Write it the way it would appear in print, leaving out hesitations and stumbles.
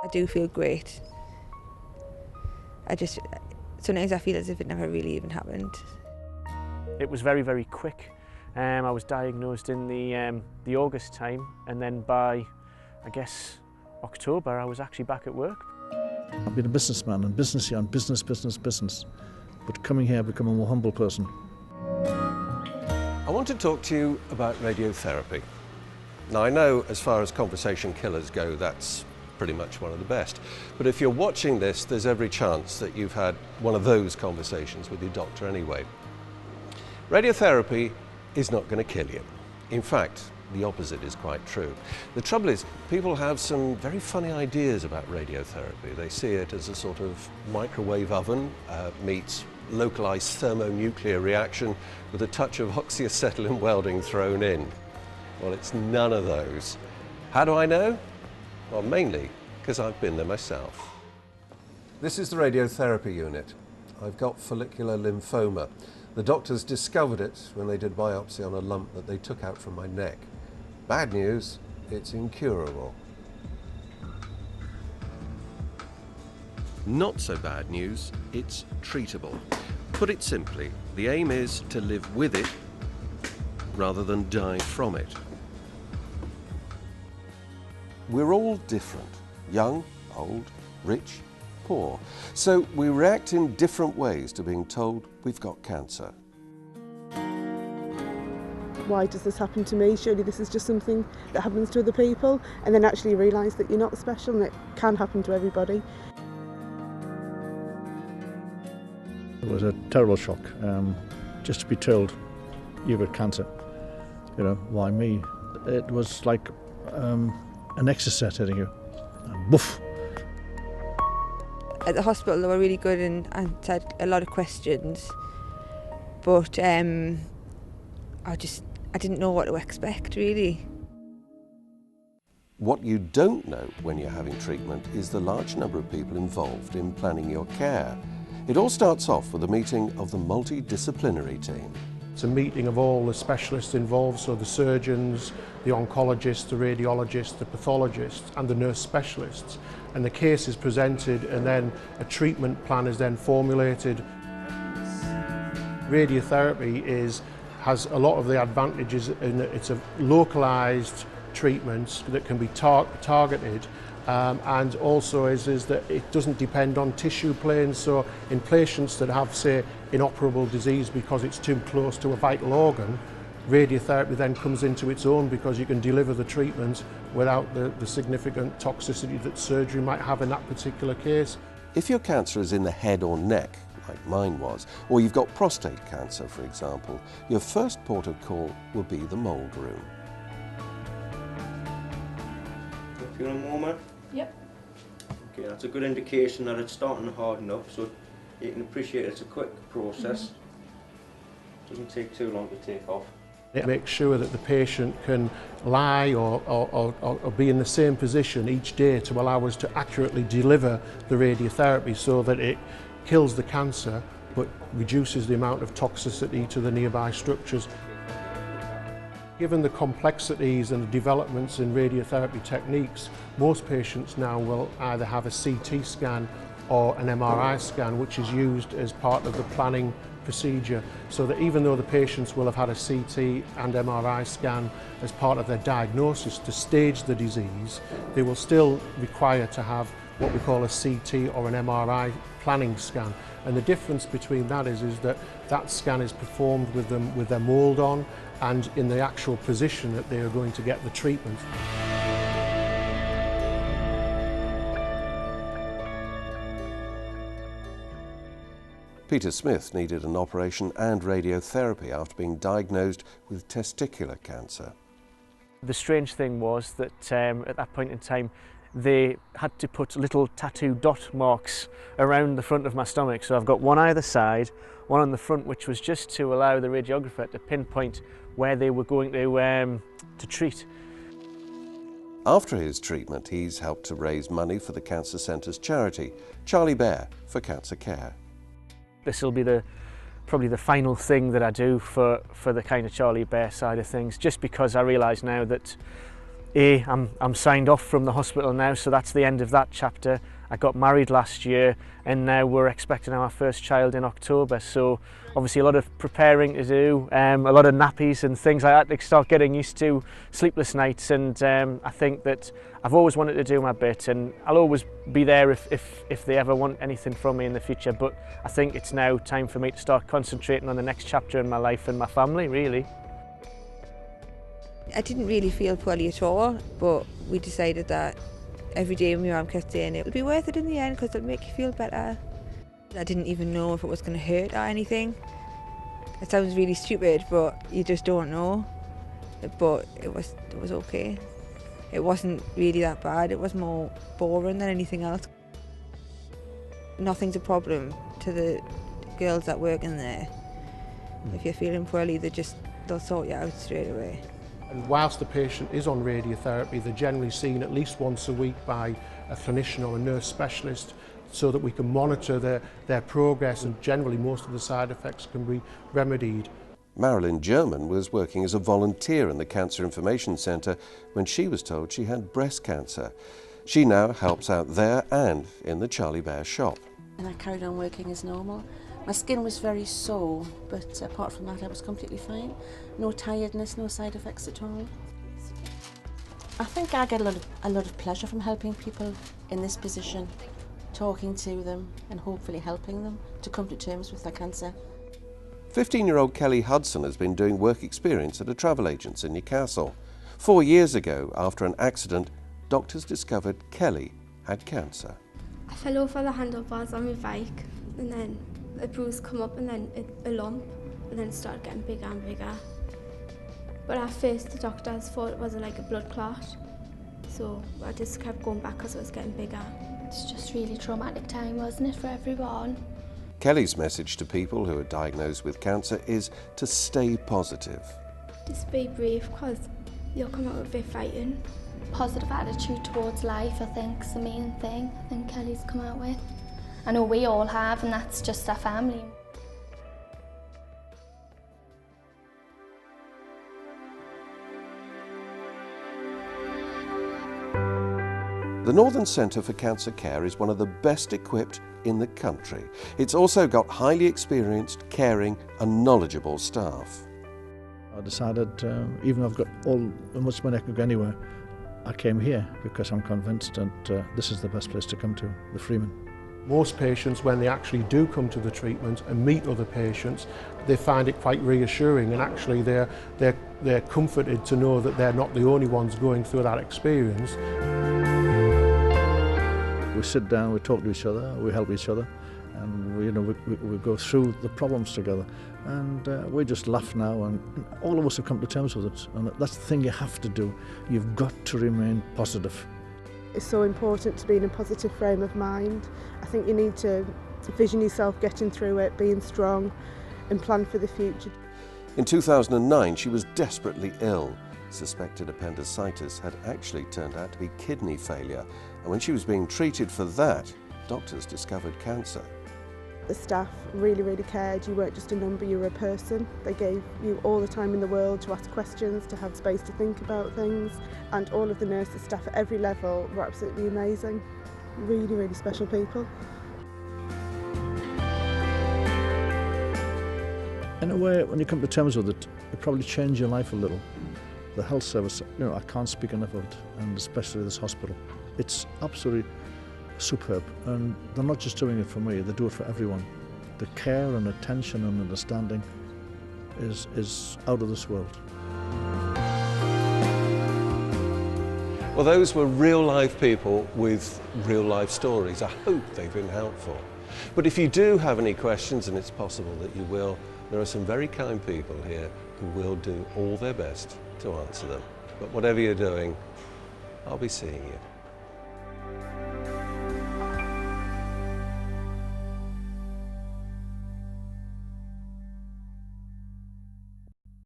I do feel great. Sometimes I feel as if it never really even happened. It was very, very quick. I was diagnosed in the August time, and then by, I guess, October, I was actually back at work. I've been a businessman and business. But coming here, I've become a more humble person. I want to talk to you about radiotherapy. Now, I know as far as conversation killers go, that's pretty much one of the best. But if you're watching this, there's every chance that you've had one of those conversations with your doctor anyway. Radiotherapy is not going to kill you. In fact, the opposite is quite true. The trouble is, people have some very funny ideas about radiotherapy. They see it as a sort of microwave oven meets localized thermonuclear reaction with a touch of oxyacetylene welding thrown in. Well, it's none of those. How do I know? Well, mainly because I've been there myself. This is the radiotherapy unit. I've got follicular lymphoma. The doctors discovered it when they did biopsy on a lump that they took out from my neck. Bad news, it's incurable. Not so bad news, it's treatable. Put it simply, the aim is to live with it rather than die from it. We're all different, young, old, rich, poor. So we react in different ways to being told we've got cancer. Why does this happen to me? Surely this is just something that happens to other people, and then actually realise that you're not special and it can happen to everybody. It was a terrible shock, just to be told you've got cancer. You know, why me? It was like an Exocet hitting you, and woof. At the hospital they were really good and had a lot of questions, but I didn't know what to expect really. What you don't know when you're having treatment is the large number of people involved in planning your care. It all starts off with a meeting of the multidisciplinary team. It's a meeting of all the specialists involved, so the surgeons, the oncologists, the radiologists, the pathologists and the nurse specialists. And the case is presented and then a treatment plan is then formulated. Radiotherapy has a lot of the advantages in that it's a localised treatment that can be targeted, and also is that it doesn't depend on tissue planes. So in patients that have, say, inoperable disease because it's too close to a vital organ, radiotherapy then comes into its own because you can deliver the treatment without the significant toxicity that surgery might have in that particular case. If your cancer is in the head or neck, like mine was, or you've got prostate cancer, for example, your first port of call will be the mould room. Feeling warmer? Yep. Okay, that's a good indication that it's starting to harden up, so you can appreciate it's a quick process. Doesn't take too long to take off. It makes sure that the patient can lie or be in the same position each day to allow us to accurately deliver the radiotherapy so that it kills the cancer but reduces the amount of toxicity to the nearby structures. Given the complexities and the developments in radiotherapy techniques, most patients now will either have a CT scan or an MRI scan, which is used as part of the planning procedure, so that even though the patients will have had a CT and MRI scan as part of their diagnosis to stage the disease, they will still require to have what we call a CT or an MRI planning scan. And the difference between that is that that scan is performed with them with their mould on and in the actual position that they are going to get the treatment. Peter Smith needed an operation and radiotherapy after being diagnosed with testicular cancer. The strange thing was that at that point in time they had to put little tattoo dot marks around the front of my stomach. So I've got one either side, one on the front, which was just to allow the radiographer to pinpoint where they were going to treat. After his treatment, he's helped to raise money for the Cancer Centre's charity, Charlie Bear for Cancer Care. This will be probably the final thing that I do for the kind of Charlie Bear side of things, just because I realise now that I'm signed off from the hospital now, so that's the end of that chapter. I got married last year and now we're expecting our first child in October, so obviously a lot of preparing to do, a lot of nappies and things like that to start getting used to, sleepless nights, and I think that I've always wanted to do my bit, and I'll always be there if they ever want anything from me in the future, but I think it's now time for me to start concentrating on the next chapter in my life and my family, really. I didn't really feel poorly at all, but we decided that every day my mum kept saying it'll be worth it in the end because it'll make you feel better. I didn't even know if it was going to hurt or anything. It sounds really stupid, but you just don't know. But it was okay. It wasn't really that bad. It was more boring than anything else. Nothing's a problem to the girls that work in there. If you're feeling poorly, they'll sort you out straight away. And whilst the patient is on radiotherapy, they're generally seen at least once a week by a clinician or a nurse specialist so that we can monitor their progress, and generally most of the side effects can be remedied. Marilyn German was working as a volunteer in the Cancer Information Centre when she was told she had breast cancer. She now helps out there and in the Charlie Bear shop. And I carried on working as normal. My skin was very sore, but apart from that I was completely fine. No tiredness, no side effects at all. I think I get a lot of pleasure from helping people in this position, talking to them and hopefully helping them to come to terms with their cancer. 15-year-old Kelly Hudson has been doing work experience at a travel agent in Newcastle. 4 years ago, after an accident, doctors discovered Kelly had cancer. I fell over the handlebars on my bike, and then a bruise come up, and then a lump, and then it started getting bigger and bigger. But at first the doctors thought it was like a blood clot, so I just kept going back because it was getting bigger. It's just really traumatic time, wasn't it, for everyone? Kelly's message to people who are diagnosed with cancer is to stay positive. Just be brave, because you'll come out of it fighting. Positive attitude towards life, I think, is the main thing I think Kelly's come out with. I know we all have, and that's just our family. The Northern Centre for Cancer Care is one of the best equipped in the country. It's also got highly experienced, caring and knowledgeable staff. I decided, even though I've got all the much money I could go anywhere, I came here because I'm convinced that this is the best place to come to, the Freeman. Most patients, when they actually do come to the treatment and meet other patients, they find it quite reassuring, and actually they're comforted to know that they're not the only ones going through that experience. We sit down, we talk to each other, we help each other, and we go through the problems together, and we just laugh now, and all of us have come to terms with it, and that's the thing you have to do. You've got to remain positive. It's so important to be in a positive frame of mind. I think you need to vision yourself getting through it, being strong and plan for the future. In 2009, she was desperately ill. Suspected appendicitis had actually turned out to be kidney failure, and when she was being treated for that, doctors discovered cancer. The staff really, really cared. You weren't just a number, you were a person. They gave you all the time in the world to ask questions, to have space to think about things, and all of the nurses, staff at every level were absolutely amazing. Really, really special people. In a way, when you come to terms with it, it probably changed your life a little. The health service, I can't speak enough of it, and especially this hospital. It's absolutely superb, and they're not just doing it for me, they do it for everyone. The care and attention and understanding is out of this world. Well, those were real life people with real life stories. I hope they've been helpful. But if you do have any questions, and it's possible that you will, there are some very kind people here who will do all their best to answer them. But whatever you're doing, I'll be seeing you.